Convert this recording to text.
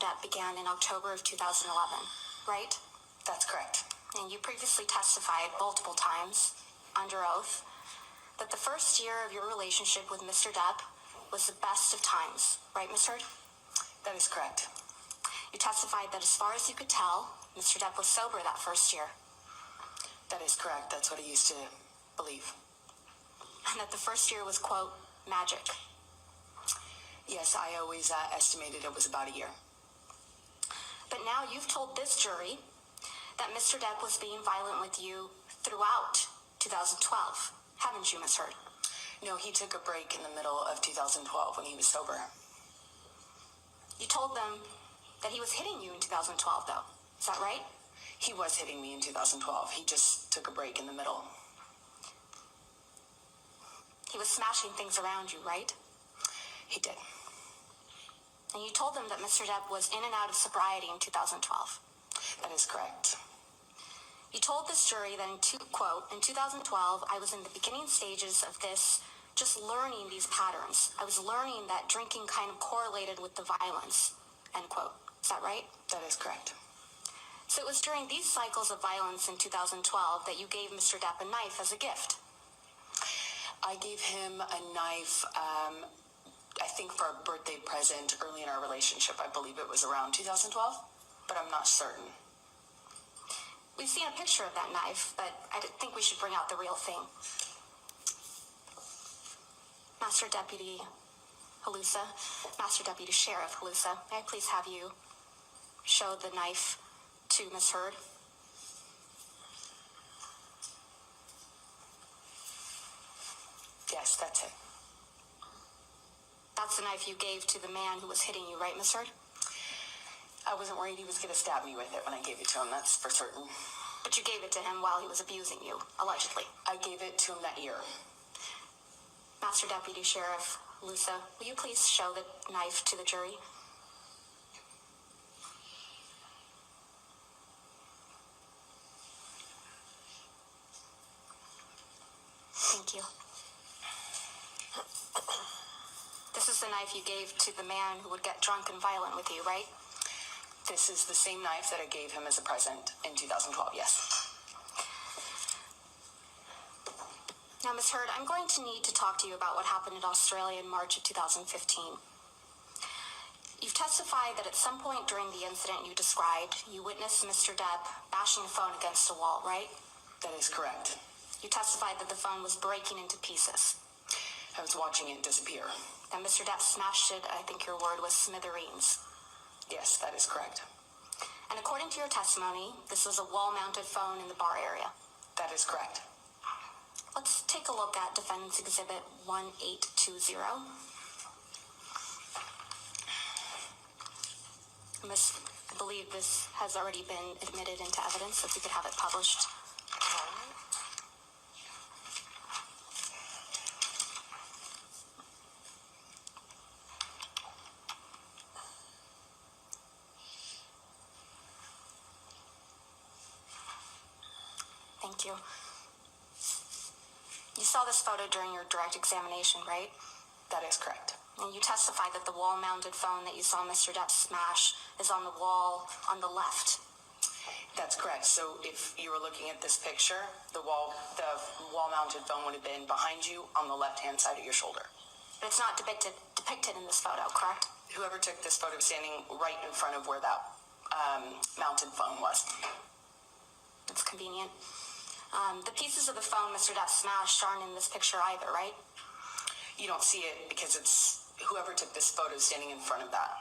Depp began in October of 2011, right? That's correct. And you previously testified multiple times, under oath, that the first year of your relationship with Mr. Depp was the best of times, right, Ms. Heard? That is correct. You testified that as far as you could tell, Mr. Depp was sober that first year. That is correct. That's what I used to believe. And that the first year was, quote, magic. Yes, I always estimated it was about a year. But now you've told this jury that Mr. Depp was being violent with you throughout 2012, haven't you, Ms. Heard? No, he took a break in the middle of 2012 when he was sober. You told them that he was hitting you in 2012, though. Is that right? He was hitting me in 2012. He just took a break in the middle. He was smashing things around you, right? He did. And you told them that Mr. Depp was in and out of sobriety in 2012. That is correct. You told this jury that, quote, in 2012, I was in the beginning stages of this, just learning these patterns. I was learning that drinking kind of correlated with the violence, end quote. Is that right? That is correct. So it was during these cycles of violence in 2012 that you gave Mr. Depp a knife as a gift. I gave him a knife, I think for a birthday present early in our relationship. I believe it was around 2012, but I'm not certain. We've seen a picture of that knife, but I think we should bring out the real thing. Master Deputy Halusa, Master Deputy Sheriff Halusa, may I please have you show the knife to Ms. Heard? Yes, that's it. That's the knife you gave to the man who was hitting you, right, Ms. Heard? I wasn't worried he was going to stab me with it when I gave it to him, that's for certain. But you gave it to him while he was abusing you, allegedly. I gave it to him that year. Master Deputy Sheriff Lusa, will you please show the knife to the jury? Thank you. This is the knife you gave to the man who would get drunk and violent with you, right? This is the same knife that I gave him as a present in 2012, yes. Now, Ms. Heard, I'm going to need to talk to you about what happened in Australia in March of 2015. You've testified that at some point during the incident you described, you witnessed Mr. Depp bashing a phone against a wall, right? That is correct. You testified that the phone was breaking into pieces. I was watching it disappear. And Mr. Depp smashed it, I think your word was smithereens. Yes, that is correct. And according to your testimony, this was a wall-mounted phone in the bar area. That is correct. Let's take a look at Defendant's Exhibit 1820. I believe this has already been admitted into evidence, so if we could have it published. Thank you. You saw this photo during your direct examination, right? That is correct. And you testified that the wall-mounted phone that you saw Mr. Depp smash is on the wall on the left. That's correct. So if you were looking at this picture, the wall-mounted phone would have been behind you on the left-hand side of your shoulder. But it's not depicted in this photo, correct? Whoever took this photo was standing right in front of where that mounted phone was. It's convenient. The pieces of the phone Mr. Depp smashed aren't in this picture either, right? You don't see it because it's whoever took this photo standing in front of that.